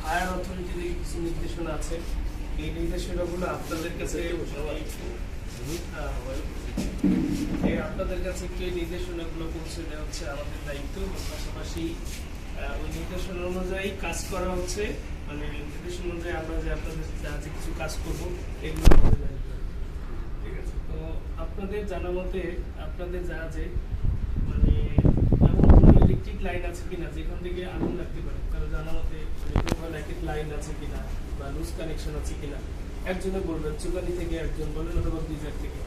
Higher authority থেকে কিছু নির্দেশনা আছে, এই নির্দেশনাগুলো আপনাদের কাছে আপনাদের কাছে একটু এই নির্দেশনাগুলো পৌঁছে দেওয়া হচ্ছে আমাদের দায়িত্ব, এবং পাশাপাশি ওই নির্দেশনা অনুযায়ী কাজ করা হচ্ছে, মানে নির্দেশনা অনুযায়ী আমরা যে আপনাদের যে কিছু কাজ করব এগুলো আমাদের দায়িত্ব। ঠিক আছে, তো আপনাদের জানা মতে আপনাদের জাহাজে মানে এমন কোনো ইলেকট্রিক লাইন আছে কিনা যেখান থেকে আগুন লাগতে পারে, কারো জানা মতে ইলেকট্রিক লাইন আছে কিনা বা লুজ কানেকশন আছে কিনা, একজনে বলবেন, চুকানি থেকে একজন বলবেন, অথবা দুই জায়গা থেকে।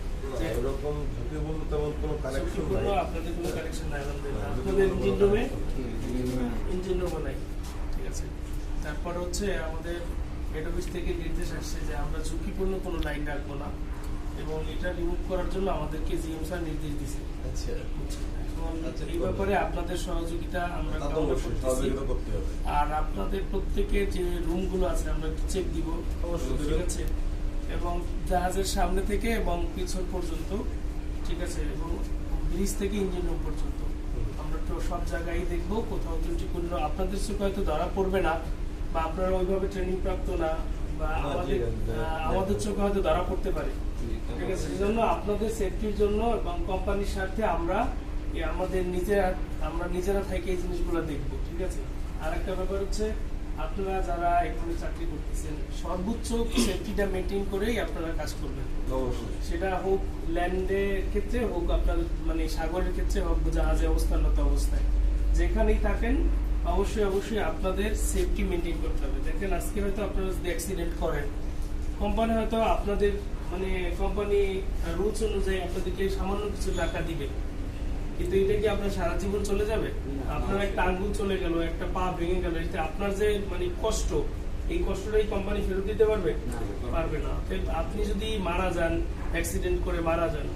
এরকম ঝুঁকি বলতে তেমন কোনো কানেকশন নাই, আপনাদের কোনো কানেকশন নাই, আপনাদের ইঞ্জিন রুমে নাই। ঠিক আছে, তারপর হচ্ছে আমাদের হেড অফিস থেকে নির্দেশ আসছে যে আমরা ঝুঁকিপূর্ণ কোনো লাইন রাখবো না, এবং এটা রিমুভ করার জন্য আমাদেরকে জিএম স্যার নির্দেশ দিয়েছে। আচ্ছা, এই ব্যাপারে আপনাদের সহযোগিতা আমরা করতে হবে, আর আপনাদের প্রত্যেকের যে রুমগুলো আছে আমরা চেক দিব অবশ্যই। ঠিক আছে, এবং জাহাজের সামনে থেকে এবং পিছন পর্যন্ত, ঠিক আছে, এবং ব্রিজ থেকে ইঞ্জিন রুম পর্যন্ত আমরা তো সব জায়গায় দেখবো, কোথাও ত্রুটিপূর্ণ আপনাদের চোখে হয়তো ধরা পড়বে না, বা আপনারা ওইভাবে ট্রেনিং প্রাপ্ত না, বা আমাদের চোখে হয়তো ধরা পড়তে পারে। ঠিক আছে, সেই জন্য আপনাদের সেফটির জন্য এবং কোম্পানির স্বার্থে আমরা নিজেরা থেকে এই জিনিসগুলো দেখবো। ঠিক আছে, আর একটা ব্যাপার হচ্ছে আপনারা যারা এখানে চাকরি করতেছেন সর্বোচ্চ সেফটিটা মেনটেন করেই আপনারা কাজ করবেন, সেটা হোক ল্যান্ডের ক্ষেত্রে হোক, আপনার মানে সাগরের ক্ষেত্রে হোক, জাহাজে অবস্থানরত অবস্থায় যেখানেই থাকেন অবশ্যই আপনাদের সেফটি মেনটেন করতে হবে। দেখেন আজকে হয়তো আপনারা যদি অ্যাক্সিডেন্ট করেন, কোম্পানি হয়তো আপনাদের মানে কোম্পানি রুলস অনুযায়ী আপনাদেরকে সামান্য কিছু টাকা দিবে, কিন্তু এটা কি আপনার সারা জীবন চলে যাবে? আপনার একটা আঙ্গুল চলে গেল, একটা পা ভেঙে গেল, এটা আপনার যে মানে কষ্ট, এই কষ্টটাই কোম্পানি ফেরত দিতে পারবে? পারবে না। আপনি যদি মারা যান, অ্যাক্সিডেন্ট করে মারা যান,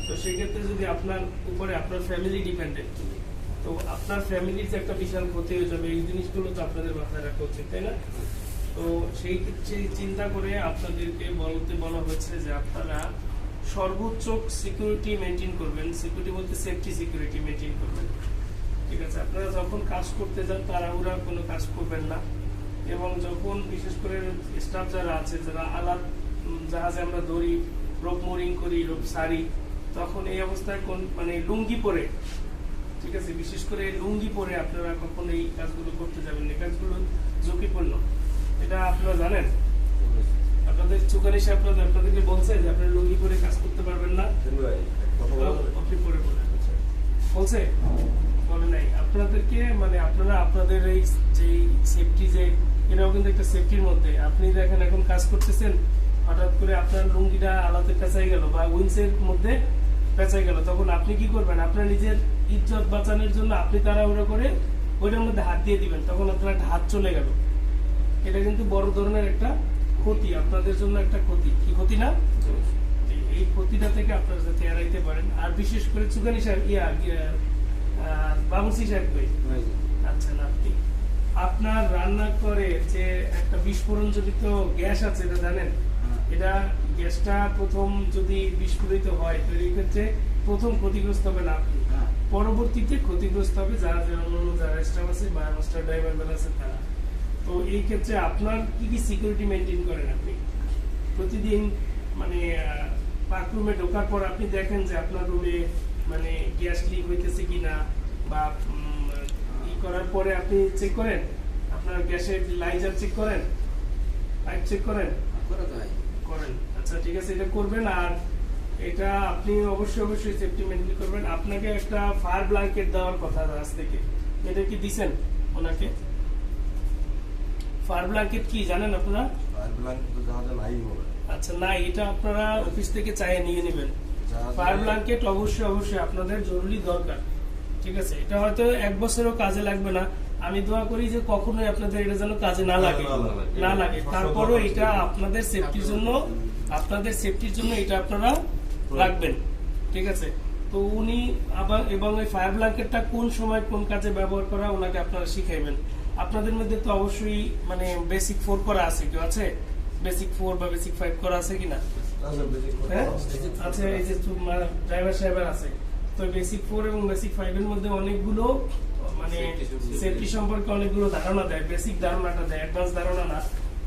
তো সেই ক্ষেত্রে যদি আপনার উপরে আপনার ফ্যামিলি ডিপেন্ডেন্ট, তো আপনার ফ্যামিলির যে একটা বিশাল ক্ষতি হয়ে যাবে, এই জিনিসগুলো তো আপনাদের মাথায় রাখা উচিত, তাই না? তো সেই ক্ষেত্রে চিন্তা করে আপনাদেরকে বলা হয়েছে যে আপনারা সর্বোচ্চ সিকিউরিটি মেনটেন করবেন। সিকিউরিটি বলতে সেফটি সিকিউরিটি মেনটেন করবেন। ঠিক আছে, আপনারা যখন কাজ করতে যান তাড়াহুড়া কোনো কাজ করবেন না, এবং যখন বিশেষ করে স্টাফ যারা আছে, যারা আলাদ জাহাজে আমরা ধরি, রোপ মোরিং করি, রোপ সারি, তখন এই অবস্থায় মানে লুঙ্গি পরে, ঠিক আছে, বিশেষ করে লুঙ্গি পরে আপনারা কখন এই কাজগুলো করতে যাবেন, এই কাজগুলো ঝুঁকিপূর্ণ, এটা আপনারা জানেন। আপনাদের চুকানি সাহেব আপনাদেরকে বলছে যে আপনারা লুঙ্গি পরে কাজ করতে পারবেন না, আপনি পরে বলছে বলে নাই আপনাদেরকে, মানে আপনারা আপনাদের এই যে সেফটি, যে এটাও কিন্তু একটা সেফটির মধ্যে। আপনি দেখেন এখন কাজ করতেছেন, হঠাৎ করে আপনার লুঙ্গিটা আলাদা পেঁচাই গেল বা উইন্সের মধ্যে পেঁচাই গেল, তখন আপনি কি করবেন? আপনার নিজের ইজ্জত বাঁচানোর জন্য আপনি তাড়াহুড়ো করে ওইটার মধ্যে হাত দিয়ে দিবেন, তখন আপনার একটা হাত চলে গেল। এটা কিন্তু বড় ধরনের একটা ক্ষতি, আপনাদের জন্য একটা ক্ষতি। কি ক্ষতি না? এই ক্ষতিটা থেকে আপনারা যাতে এড়াইতে পারেন। আর বিশেষ করে চুকানি সাহেব বাবুসি সাহেব কই? আচ্ছা, না, আপনার রান্না করে যে একটা বিস্ফোরণ জনিত গ্যাস আছে, এটা জানেন? এটা গ্যাসটা প্রথম যদি বিস্ফোরিত হয়, তো এই ক্ষেত্রে প্রথম ক্ষতিগ্রস্ত হবে না আপনি, পরবর্তীতে ক্ষতিগ্রস্ত হবে যারা যারা স্টাফ আছে বা মাস্টার ড্রাইভার আছে তারা। তো এই ক্ষেত্রে আপনার কি কি সিকিউরিটি মেনটেন করেন আপনি? প্রতিদিন মানে পার্করুমে ঢোকার পর আপনি দেখেন যে আপনার রুমে মানে গ্যাস লিক হইতেছে কিনা, বা ই করার পরে আপনি চেক করেন, আপনার গ্যাসের লাইজার চেক করেন, পাইপ চেক করেন? করেন। আচ্ছা, ঠিক আছে, এটা করবেন। আর এটা আপনি অবশ্যই সেফটি মেনটেন করবেন। আপনাকে একটা ফায়ার ব্ল্যাঙ্কেট দেওয়ার কথা আজ থেকে, এটা কি দিছেন ওনাকে? ফায়ার ব্ল্যাঙ্কেট কি জানেন আপনারা? ফায়ার ব্ল্যাঙ্কেট তো জাহাজে নাই বলে। আচ্ছা, না, এটা আপনারা অফিস থেকে চাইয়ে নিয়ে নেবেন। ফায়ার ব্ল্যাঙ্কেট অবশ্যই আপনাদের জরুরি দরকার। ঠিক আছে, এটা হয়তো 1 বছরও কাজে লাগবে না, আমি দোয়া করি যে কখনোই আপনাদের এটা যেন কাজে না লাগে। তারপরও এটা আপনাদের সেফটির জন্য এটা আপনারা রাখবেন। ঠিক আছে, তো উনি আবার এবং এই ফায়ার ব্ল্যাঙ্কেটটা কোন সময় কোন কাজে ব্যবহার করা ওনাকে আপনারা শিখাইবেন। আপনাদের মধ্যে তো অবশ্যই মানে বেসিক 4 করা আছে, কেউ আছে? বেসিক 4 বা বেসিক 5 করা আছে কিনা? আচ্ছা, এই যে ড্রাইভার সাহেবের আছে, তো বেসিক 4 এবং বেসিক 5 এর মধ্যে অনেকগুলো মানে Safety সেফটি সম্পর্কে অনেকগুলো ধারণা দেয়, বেসিক ধারণাটা দেয়, অ্যাডভান্স ধারণা না,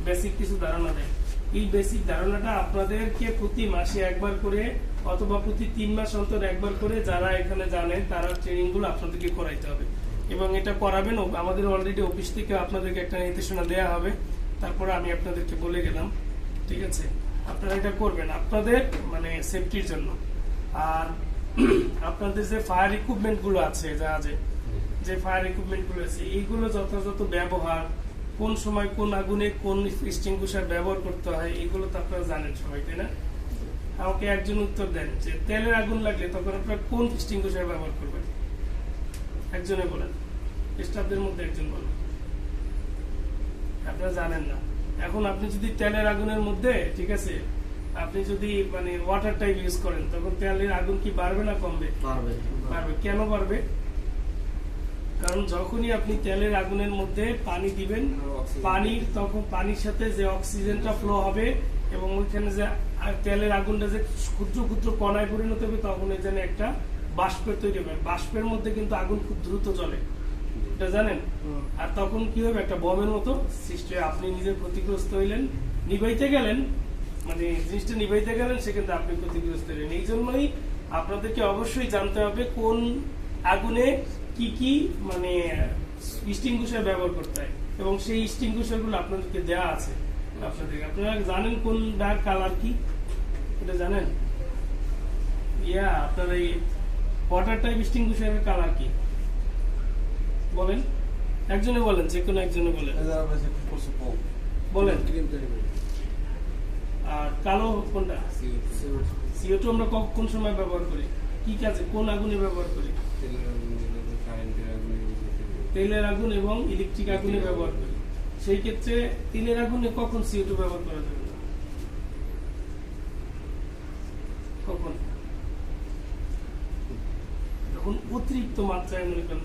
বেসিক কিছু ধারণা দেয়। এই বেসিক ধারণাটা আপনাদেরকে প্রতি মাসে একবার করে অথবা প্রতি 3 মাস অন্তর একবার করে যারা এখানে জানেন তারা ট্রেনিং গুলো আপনাদেরকে করাইতে হবে, এবং এটা করাবেন। আমাদের অলরেডি অফিস থেকে আপনাদেরকে একটা নির্দেশনা দেওয়া হবে, তারপরে আমি আপনাদেরকে বলে গেলাম, ঠিক আছে? আপনারা এটা করবেন আপনাদের মানে সেফটির জন্য। আর আপনাদের যে ফায়ার ইকুইপমেন্ট গুলো আছে, জাহাজে যে ফায়ার ইকুইপমেন্ট গুলো আছে, এইগুলো যথাযথ ব্যবহার, কোন সময় কোন আগুনে কোন এক্সটিংগুইশার ব্যবহার করতে হয়, এগুলো তো আপনারা জানেন সবাই, তাই না? আমাকে একজন উত্তর দেন যে তেলের আগুন লাগলে তখন আপনারা কোন এক্সটিংগুইশার ব্যবহার করবেন? একজনে বলেন, স্টাফদের মধ্যে একজন বলেন। আপনারা জানেন না। এখন আপনি যদি তেলের আগুনের মধ্যে, ঠিক আছে, আপনি যদি মানে ওয়াটার টাইপ ইউজ করেন, তখন তেলের আগুন কি বাড়বে না কমবে? বাড়বে। কেন বাড়বে? কারণ যখনই আপনি তেলের আগুনের মধ্যে পানি দিবেন, তখন পানির সাথে যে অক্সিজেনটা ফ্লো হবে এবং ওইখানে যে তেলের আগুনটা যে ক্ষুদ্র ক্ষুদ্র কণায় পরিণত হবে, তখন এখানে একটা বাষ্পের তৈরি হবে। বাষ্পের মধ্যে কিন্তু আগুন খুব দ্রুত জ্বলে, এটা জানেন? আর তখন কি হবে? একটা বমের মতো সৃষ্টি হয়। আপনি নিজে ক্ষতিগ্রস্ত হইলেন, নিভাইতে গেলেন, মানে জিনিসটা নিভাইতে গেলেন, সেখানে আপনি ক্ষতিগ্রস্ত হইলেন। এই জন্যই আপনাদেরকে অবশ্যই জানতে হবে কোন আগুনে কি কি মানে এক্সটিংগুইশার ব্যবহার করতে হয়, এবং সেই এক্সটিংগুইশার গুলো আপনাদেরকে দেওয়া আছে। আপনারা জানেন কোন ডার কালার কি, এটা জানেন? আপনারা এই ওয়াটার টাইপ এক্সটিংগুইশারের কালার কি বলেন? একজনে বলেন, যে কোনো একজনে বলেন। বলেন। আর কালো কোনটা? CO2 আমরা কোন সময় ব্যবহার করি, কি কাজে, কোন আগুনে ব্যবহার করি? তেলের আগুন এবং ইলেকট্রিক আগুনে ব্যবহার করি। সেই ক্ষেত্রে তেলের আগুনে কখন CO2 ব্যবহার করা যাবে না? কখন? যখন অতিরিক্ত মাত্রায় মনে করেন